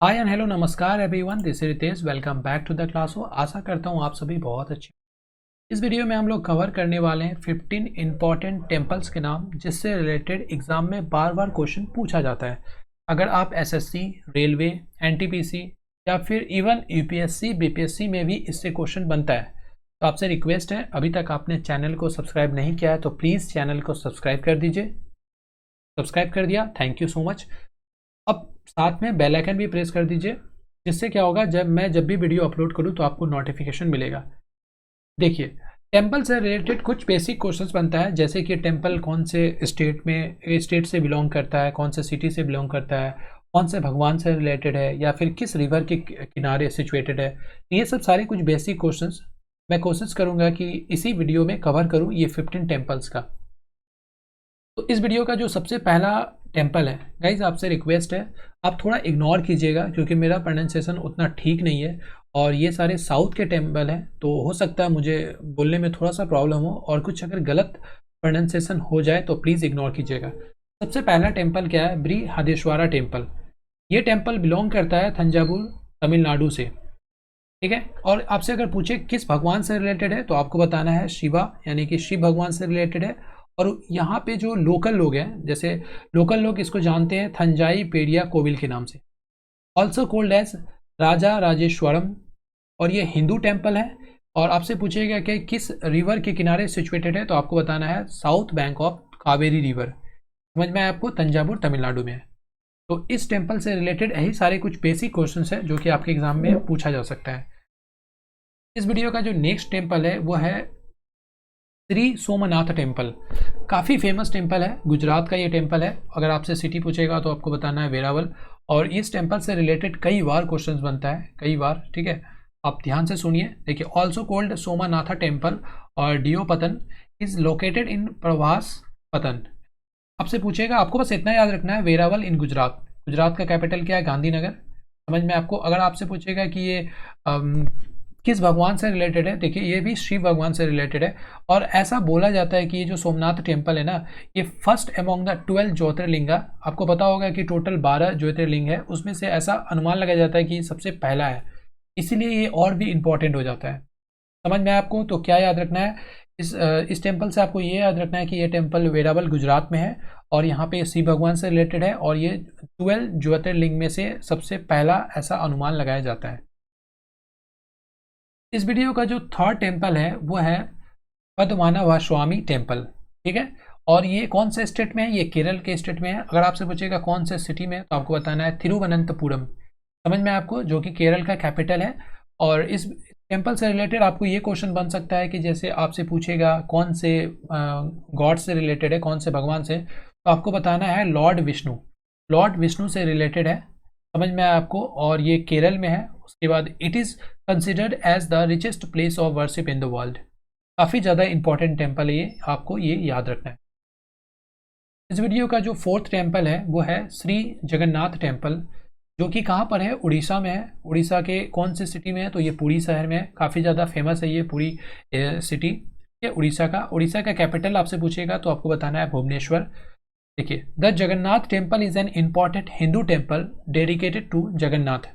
Hi and hello नमस्कार everyone, this is Ritesh. Welcome back to the class. हो आशा करता हूँ आप सभी बहुत अच्छे। इस वीडियो में हम लोग कवर करने वाले हैं 15 इंपॉर्टेंट टेम्पल्स के नाम जिससे रिलेटेड एग्जाम में बार बार क्वेश्चन पूछा जाता है। अगर आप एसएससी, रेलवे, एनटीपीसी या फिर इवन यूपीएससी बीपीएससी में भी इससे क्वेश्चन बनता है, तो आपसे रिक्वेस्ट है, अभी तक आपने चैनल को सब्सक्राइब नहीं किया है तो प्लीज़ चैनल को सब्सक्राइब कर दीजिए। सब्सक्राइब कर दिया, थैंक यू सो मच। अब साथ में बेल आइकन भी प्रेस कर दीजिए, जिससे क्या होगा, जब भी वीडियो अपलोड करूँ तो आपको नोटिफिकेशन मिलेगा। देखिए, टेम्पल से रिलेटेड कुछ बेसिक क्वेश्चंस बनता है, जैसे कि टेम्पल कौन से स्टेट से बिलोंग करता है, कौन से सिटी से बिलोंग करता है, कौन से भगवान से रिलेटेड है, या फिर किस रिवर के किनारे सिचुएटेड है। ये सब सारे कुछ बेसिक क्वेश्चंस मैं कोशिश करूँगा कि इसी वीडियो में कवर करूँ, ये 15 टेम्पल्स का। तो इस वीडियो का जो सबसे पहला टेम्पल है, गाइज आपसे रिक्वेस्ट है आप थोड़ा इग्नोर कीजिएगा, क्योंकि मेरा प्रोनाउंसिएशन उतना ठीक नहीं है और ये सारे साउथ के टेम्पल हैं, तो हो सकता है मुझे बोलने में थोड़ा सा प्रॉब्लम हो और कुछ अगर गलत प्रोनाउंसिएशन हो जाए तो प्लीज़ इग्नोर कीजिएगा। सबसे पहला टेम्पल क्या है? बृहदेश्वरा टेम्पल। ये टेम्पल बिलोंग करता है तंजावुर, तमिलनाडु से। ठीक है, और आपसे अगर पूछे किस भगवान से रिलेटेड है, तो आपको बताना है शिवा, यानी कि शिव भगवान से रिलेटेड है। और यहाँ पे जो लोकल लोग हैं, जैसे लोकल लोग इसको जानते हैं थंजाई पेड़िया कोविल के नाम से, ऑल्सो कोल्ड एज राजा राजेश्वरम। और ये हिंदू टेम्पल है। और आपसे पूछेगा कि किस रिवर के किनारे सिचुएटेड है, तो आपको बताना है south bank of Kaveri river. समझ में आया आपको? तंजावुर तमिलनाडु में है। तो इस टेम्पल से रिलेटेड यही सारे कुछ बेसिक क्वेश्चंस हैं जो कि आपके एग्जाम में पूछा जा सकता है। इस वीडियो का जो नेक्स्ट टेम्पल है वो है श्री सोमनाथ टेम्पल। काफ़ी फेमस टेम्पल है, गुजरात का ये टेम्पल है। अगर आपसे सिटी पूछेगा तो आपको बताना है वेरावल। और इस टेम्पल से रिलेटेड कई बार क्वेश्चंस बनता है, कई बार। ठीक है, आप ध्यान से सुनिए। देखिए, ऑल्सो कोल्ड सोमनाथा टेम्पल और डियोपतन इज लोकेटेड इन प्रवास पतन। आपसे पूछेगा, आपको बस इतना याद रखना है, वेरावल इन गुजरात। गुजरात का कैपिटल क्या है? गांधीनगर। समझ में आपको? अगर आपसे पूछेगा कि ये किस भगवान से रिलेटेड है, देखिए ये भी शिव भगवान से रिलेटेड है। और ऐसा बोला जाता है कि ये जो सोमनाथ टेम्पल है ना, ये फर्स्ट अमॉन्ग द 12 ज्योतिर्लिंगा। आपको पता होगा कि टोटल 12 ज्योतिर्लिंग है, उसमें से ऐसा अनुमान लगाया जाता है कि सबसे पहला है, इसीलिए ये और भी इम्पोर्टेंट हो जाता है। समझ में आपको? तो क्या याद रखना है इस टेम्पल से? आपको ये याद रखना है कि ये टेम्पल वेरावल गुजरात में है और यहाँ पे शिव भगवान से रिलेटेड है, और ये 12 ज्योतिर्लिंग में से सबसे पहला ऐसा अनुमान लगाया जाता है। इस वीडियो का जो थर्ड टेम्पल है वो है पद्मनाभ स्वामी टेम्पल। ठीक है, और ये कौन से स्टेट में है? ये केरल के स्टेट में है। अगर आपसे पूछेगा कौन से सिटी में, तो आपको बताना है तिरुवनंतपुरम। समझ में आपको? जो कि केरल का कैपिटल है। और इस टेम्पल से रिलेटेड आपको ये क्वेश्चन बन सकता है कि जैसे आपसे पूछेगा कौन से गॉड से रिलेटेड है, कौन से भगवान से, तो आपको बताना है लॉर्ड विष्णु। लॉर्ड विष्णु से रिलेटेड है। समझ में आया आपको? और ये केरल में है। उसके बाद it is considered as the richest place of worship in the world. काफ़ी ज़्यादा इंपॉर्टेंट टेम्पल है ये, आपको ये याद रखना है। इस वीडियो का जो फोर्थ टेम्पल है वो है श्री जगन्नाथ टेम्पल, जो कि कहाँ पर है? उड़ीसा में है। उड़ीसा के कौन से सिटी में है? तो ये पुरी शहर में है। काफ़ी ज़्यादा फेमस है ये पुरी सिटी। ये उड़ीसा का कैपिटल आपसे पूछेगा तो आपको बताना है भुवनेश्वर। देखिए, the Jagannath temple is an important Hindu temple dedicated to Jagannath.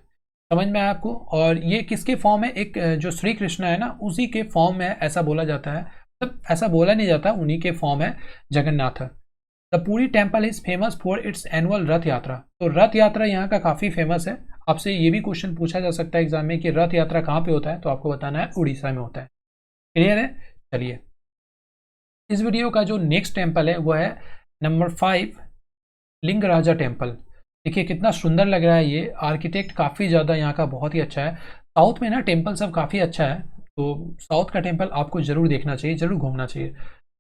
समझ में आया आपको? और ये किसके फॉर्म है? एक जो श्री कृष्ण है ना, उसी के फॉर्म में ऐसा बोला जाता है। मतलब ऐसा बोला नहीं जाता, उन्हीं के फॉर्म है Jagannath. The Puri temple is famous for its annual रथ यात्रा। तो रथ यात्रा यहाँ का काफ़ी फेमस है। आपसे ये भी क्वेश्चन पूछा जा सकता है एग्जाम में कि रथ यात्रा कहाँ पे होता है, तो आपको बताना है उड़ीसा में होता है। क्लियर है? चलिए, इस वीडियो का जो नेक्स्ट टेम्पल है वो है नंबर 5 लिंगराजा टेम्पल। देखिए कितना सुंदर लग रहा है ये। आर्किटेक्ट काफ़ी ज़्यादा यहाँ का बहुत ही अच्छा है। साउथ में ना टेम्पल सब काफ़ी अच्छा है, तो साउथ का टेम्पल आपको ज़रूर देखना चाहिए, ज़रूर घूमना चाहिए।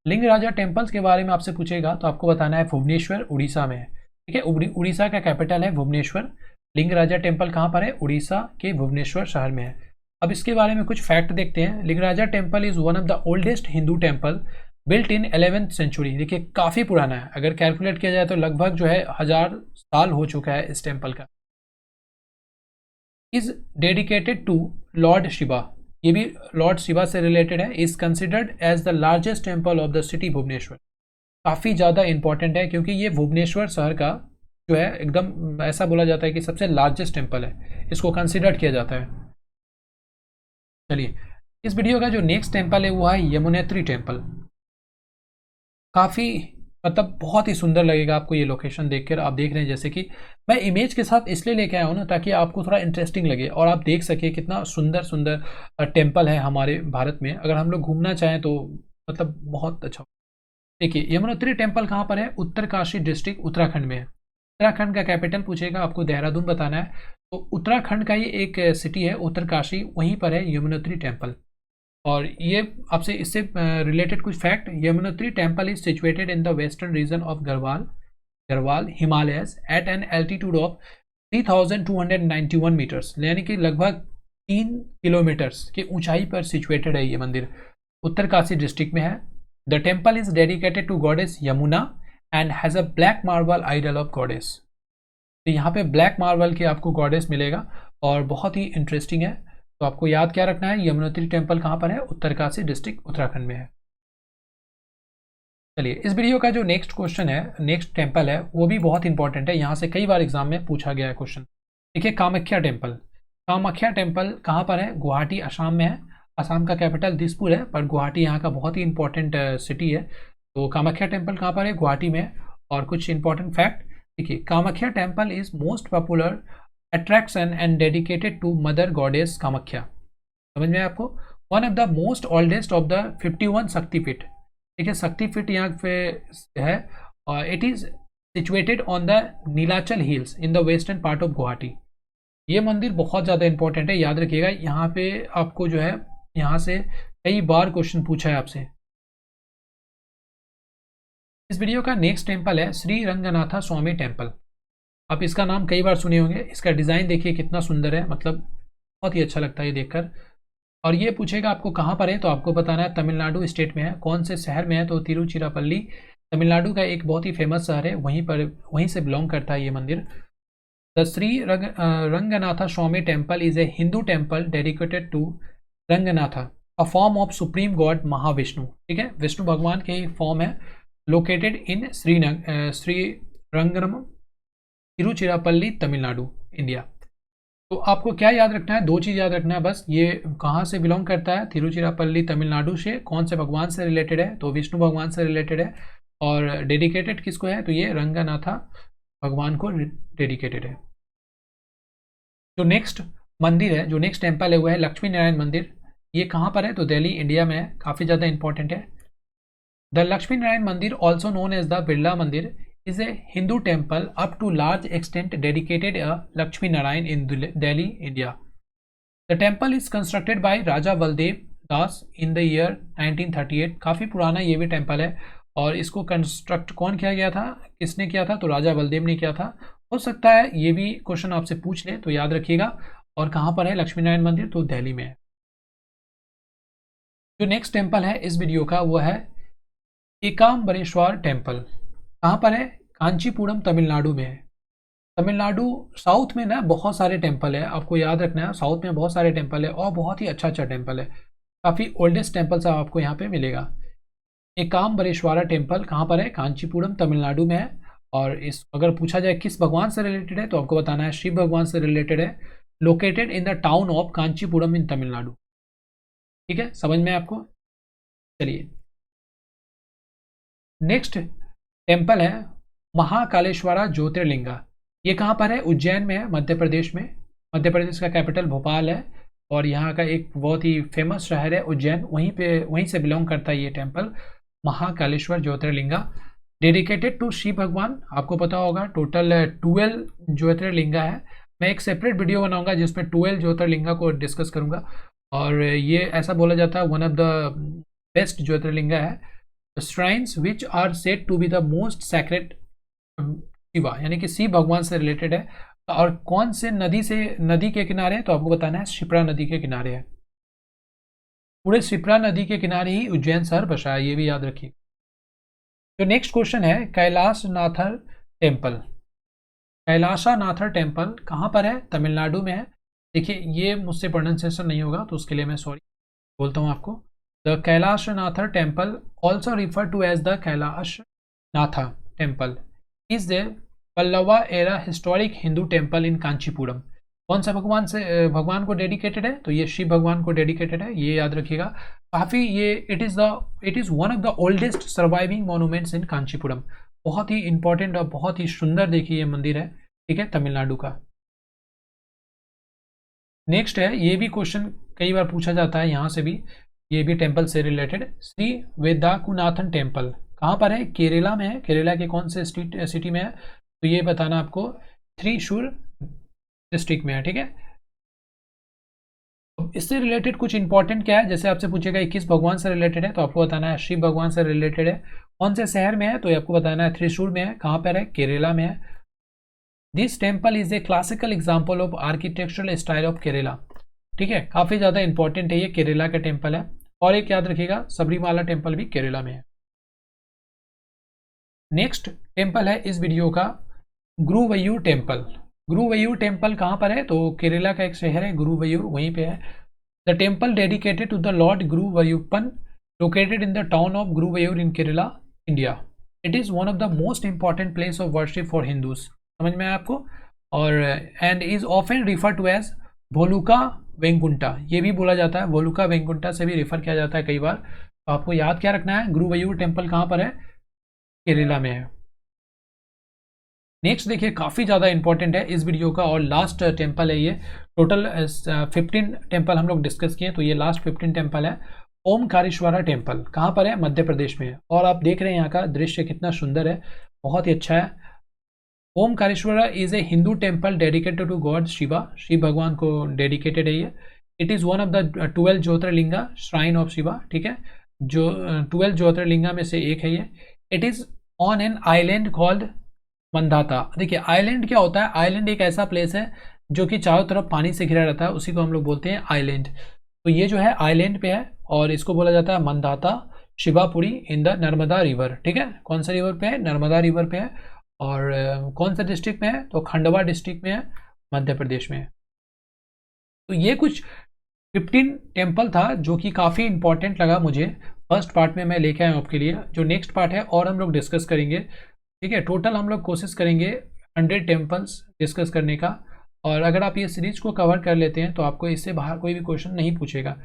लिंगराजा टेम्पल्स के बारे में आपसे पूछेगा तो आपको बताना है भुवनेश्वर, उड़ीसा में है। ठीक है, उड़ीसा का कैपिटल है भुवनेश्वर। लिंगराजा टेम्पल कहाँ पर है? उड़ीसा के भुवनेश्वर शहर में है। अब इसके बारे में कुछ फैक्ट देखते हैं। Lingaraja temple is one of the oldest Hindu temple built in 11th century. देखिए काफ़ी पुराना है, अगर कैलकुलेट किया जाए तो लगभग जो है 1000 साल हो चुका है इस टेम्पल का। Is dedicated to lord Shiva. ये भी लॉर्ड शिवा से रिलेटेड है। Is considered as the largest temple of the city Bhubaneswar. काफ़ी ज़्यादा इंपॉर्टेंट है, क्योंकि ये भुवनेश्वर शहर का जो है एकदम ऐसा बोला जाता है कि सबसे लार्जेस्ट टेम्पल है, इसको कंसिडर किया जाता है। चलिए, इस वीडियो का जो नेक्स्ट टेम्पल है वो है यमुनेत्री टेम्पल। काफ़ी मतलब बहुत ही सुंदर लगेगा आपको ये लोकेशन देखकर। आप देख रहे हैं जैसे कि मैं इमेज के साथ इसलिए लेके आया हूँ ना, ताकि आपको थोड़ा इंटरेस्टिंग लगे और आप देख सके कितना सुंदर सुंदर टेम्पल है हमारे भारत में। अगर हम लोग घूमना चाहें तो मतलब बहुत अच्छा। देखिए, यमुनोत्री टेम्पल कहाँ पर है? उत्तरकाशी डिस्ट्रिक्ट, उत्तराखंड में है। उत्तराखंड का कैपिटल पूछेगा आपको, देहरादून बताना है। तो उत्तराखंड का ही एक सिटी है उत्तरकाशी, वहीं पर है यमुनोत्री टेम्पल। और ये आपसे इससे रिलेटेड कुछ fact, Yamunotri temple is situated in the western region of Garhwal Garhwal Himalayas at an altitude of 3291 metres, यानी कि लगभग 3 किलोमीटर्स की ऊंचाई पर सिचुएटेड है ये मंदिर। उत्तरकाशी डिस्ट्रिक्ट में है। The temple is dedicated to goddess Yamuna and has a black marble idol of goddess. तो यहाँ पे ब्लैक मार्बल के आपको गॉडेस मिलेगा और बहुत ही इंटरेस्टिंग है। तो आपको याद क्या रखना है, यमुनोत्री टेम्पल कहाँ पर है? उत्तरकाशी डिस्ट्रिक्ट, उत्तराखंड में है। चलिए, इस वीडियो का जो नेक्स्ट क्वेश्चन है, नेक्स्ट टेम्पल है, वो भी बहुत इंपॉर्टेंट है, यहाँ से कई बार एग्जाम में पूछा गया है क्वेश्चन। देखिए, कामाख्या टेम्पल। कामाख्या टेम्पल कहाँ पर है? गुवाहाटी, असम में है। असम का कैपिटल दिसपुर है, पर गुवाहाटी यहाँ का बहुत ही इंपॉर्टेंट सिटी है। तो कामाख्या टेम्पल कहाँ पर है? गुवाहाटी में है। और कुछ इंपॉर्टेंट फैक्ट देखिए, Kamakhya temple is most popular attraction and dedicated to mother goddess Kamakhya. समझ में आपको? One of the most oldest of the 51 Shaktipeeth. देखिए, शक्तिपीठ यहाँ पे है और it is situated on the Nilachal hills in the western part of Guwahati. ये मंदिर बहुत ज़्यादा इंपॉर्टेंट है, याद रखिएगा। यहाँ पे आपको जो है, यहाँ से कई बार क्वेश्चन पूछा है आपसे। इस वीडियो का नेक्स्ट टेम्पल है श्री रंगनाथा स्वामी टेम्पल। आप इसका नाम कई बार सुने होंगे। इसका डिज़ाइन देखिए कितना सुंदर है, मतलब बहुत ही अच्छा लगता है ये देखकर। और ये पूछेगा आपको कहाँ पर है, तो आपको बताना है तमिलनाडु स्टेट में है। कौन से शहर में है? तो तिरुचिरापल्ली, तमिलनाडु का एक बहुत ही फेमस शहर है, वहीं से बिलोंग करता है ये मंदिर। The Shri Ranganatha Swamy temple is a Hindu temple dedicated to Ranganatha, a form of supreme god Mahavishnu. ठीक है, विष्णु भगवान के फॉर्म है। Located in Srirangam, Tiruchirappalli, Tamil Nadu, India. तो आपको क्या याद रखना है? 2 चीज़ याद रखना है बस। ये कहाँ से बिलोंग करता है? तिरुचिरापल्ली, तमिलनाडु से। कौन से भगवान से रिलेटेड है? तो विष्णु भगवान से रिलेटेड है। और डेडिकेटेड किसको है? तो ये रंगनाथा भगवान को डेडिकेटेड है। जो नेक्स्ट मंदिर है, जो नेक्स्ट टेम्पल है, वो है लक्ष्मी नारायण मंदिर। ये कहाँ पर है? तो दिल्ली, इंडिया में है। काफ़ी ज़्यादा इंपॉर्टेंट है। The Lakshmi Narayan Mandir, also known as the Birla Mandir, is a Hindu temple up to large extent dedicated a Lakshmi Narayan in Delhi, India. The temple is constructed by Raja Baldev Das in the year 1938. काफ़ी पुराना ये भी temple है और इसको construct कौन किया गया था? किसने किया था? तो राजा बलदेव ने किया था। हो सकता है ये भी क्वेश्चन आपसे पूछ ले, तो याद रखिएगा। और कहाँ पर है लक्ष्मी नारायण मंदिर? तो दिल्ली में है। जो नेक्स्ट टेम्पल है इस वीडियो का, वो है एकाम्बरेश्वर टेम्पल। कहाँ पर है? कांचीपुरम, तमिलनाडु में है। तमिलनाडु साउथ में ना बहुत सारे टेम्पल है, आपको याद रखना है। साउथ में बहुत सारे टेम्पल है और बहुत ही अच्छा अच्छा टेम्पल है। काफ़ी ओल्डेस्ट टेम्पल सब आपको यहाँ पे मिलेगा। एकाम्बरेश्वरा टेम्पल कहाँ पर है? कांचीपुरम, तमिलनाडु में है। और इस अगर पूछा जाए किस भगवान से रिलेटेड है, तो आपको बताना है शिव भगवान से रिलेटेड है। Located in the town of Kanchipuram in Tamil Nadu. ठीक है, समझ में आपको? चलिए, नेक्स्ट टेम्पल है महाकालेश्वरा ज्योतिर्लिंगा। ये कहाँ पर है? उज्जैन में है, मध्य प्रदेश में। मध्य प्रदेश का कैपिटल भोपाल है और यहाँ का एक बहुत ही फेमस शहर है उज्जैन, वहीं से बिलोंग करता है ये temple, Mahakaleshwar Jyotirlinga. Dedicated to Shiva भगवान। आपको पता होगा टोटल 12 ज्योतिर्लिंगा है। मैं एक सेपरेट वीडियो बनाऊंगा जिसमें 12 ज्योतिर्लिंगा को डिस्कस करूंगा। और ये ऐसा बोला जाता है one of the best jyotirlinga है। Shrines which are said to be the most sacred Shiva, यानी कि शिव भगवान से रिलेटेड है। और कौन से नदी के किनारे है? तो आपको बताना है शिप्रा नदी के किनारे है। पूरे शिप्रा नदी के किनारे ही उज्जैन शहर बसा है, ये भी याद रखिए। जो नेक्स्ट क्वेश्चन है कैलाशनाथर टेम्पल। कैलाशनाथर टेम्पल कहाँ पर है? तमिलनाडु में है। देखिए, ये मुझसे प्रोनाउंसिएशन नहीं होगा तो उसके लिए मैं सॉरी बोलता हूँ आपको। The Kailasanathar temple, also refer to as the Kailasanatha temple, is a Pallava era historic Hindu temple in Kanchipuram. कौन सा भगवान को डेडिकेटेड है? तो ये शिव भगवान को डेडिकेटेड है, ये याद रखिएगा। काफ़ी ये it is one of the oldest surviving monuments in Kanchipuram. बहुत ही इंपॉर्टेंट और बहुत ही सुंदर देखिए ये मंदिर है, ठीक है, तमिलनाडु का। नेक्स्ट है, ये भी क्वेश्चन कई बार पूछा जाता है यहाँ से भी, ये भी टेम्पल से रिलेटेड। श्री वेदाकुनाथन टेम्पल कहाँ पर है? केरला में है। केरला के कौन से सिटी में है? तो ये बताना आपको, थ्रीशूर डिस्ट्रिक्ट में है, ठीक है। इससे रिलेटेड कुछ इंपॉर्टेंट क्या है, जैसे आपसे पूछेगा किस भगवान से रिलेटेड है, तो आपको बताना है शिव भगवान से रिलेटेड है। कौन से शहर में है? तो आपको बताना है थ्रिशूर में है। कहाँ पर है? केरला में है। This temple is A classical example of architectural style of Kerala, ठीक है, काफ़ी ज़्यादा इंपॉर्टेंट है, ये केरला का टेम्पल है। और एक याद रखिएगा, सबरीमाला टेम्पल भी केरला में है। नेक्स्ट टेम्पल है इस वीडियो का गुरुवयूर टेम्पल। गुरुवयूर टेम्पल कहाँ पर है? तो केरला का एक शहर है गुरुवयूर, वहीं पे है। The temple dedicated to the lord Guruvayurappan located in the town of Guruvayur in Kerala, India. It is one of the most important place of worship for Hindus. समझ में आया आपको? और and is often refer to as Bhuloka Vaikuntha, ये भी बोला जाता है, भोलुका वेंकुंटा से भी रिफर किया जाता है कई बार। तो आपको याद क्या रखना है, गुरुवयूर टेम्पल कहाँ पर है? केरला में है। नेक्स्ट देखिए, काफ़ी ज़्यादा इंपॉर्टेंट है इस वीडियो का और लास्ट टेम्पल है ये। टोटल 15 टेम्पल हम लोग डिस्कस किए, तो ये लास्ट 15 टेम्पल है। ओमकारेश्वरा टेम्पल कहाँ पर है? मध्य प्रदेश में है। और आप देख रहे हैं यहाँ का दृश्य कितना सुंदर है, बहुत ही अच्छा है। Omkareshwara is a Hindu temple dedicated to god Shiva, Shiv भगवान को डेडिकेटेड है ये। It is one of the 12 jyotirlinga shrine of Shiva, ठीक है, जो 12 ज्योतिर्लिंगा में से एक है ये। It is on an island called Mandhata. देखिए आइलैंड क्या होता है? आइलैंड एक ऐसा प्लेस है जो कि चारों तरफ पानी से घिरा रहता है, उसी को हम लोग बोलते हैं आइलैंड। तो ये जो है आइलैंड पे है और इसको बोला जाता है Mandhata Shivapuri in the Narmada river, ठीक है। कौन सा रिवर पे है? नर्मदा रिवर पे है। और कौन सा डिस्ट्रिक्ट में है? तो खंडवा डिस्ट्रिक्ट में है, मध्य प्रदेश में है। तो ये कुछ 15 टेम्पल था जो कि काफ़ी इंपॉर्टेंट लगा मुझे, फर्स्ट पार्ट में मैं लेके आया हूँ आपके लिए। जो नेक्स्ट पार्ट है और हम लोग डिस्कस करेंगे, ठीक है। टोटल हम लोग कोशिश करेंगे 100 टेम्पल्स डिस्कस करने का, और अगर आप ये सीरीज को कवर कर लेते हैं तो आपको इससे बाहर कोई भी क्वेश्चन नहीं पूछेगा।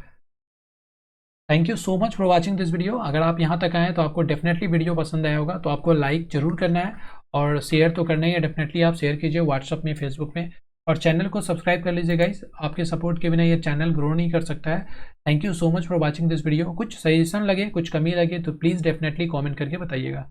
Thank you so much for watching this video. अगर आप यहाँ तक आए तो आपको डेफिनेटली वीडियो पसंद आया होगा, तो आपको लाइक जरूर करना है और शेयर तो करना ही है, डेफिनेटली आप शेयर कीजिए व्हाट्सअप में, फेसबुक में, और चैनल को सब्सक्राइब कर लीजिए गाइस। आपके सपोर्ट के बिना ये चैनल ग्रो नहीं कर सकता है। Thank you so much for watching this video. कुछ सजेशन लगे, कुछ कमी लगे तो प्लीज़ डेफिनेटली कमेंट करके बताइएगा।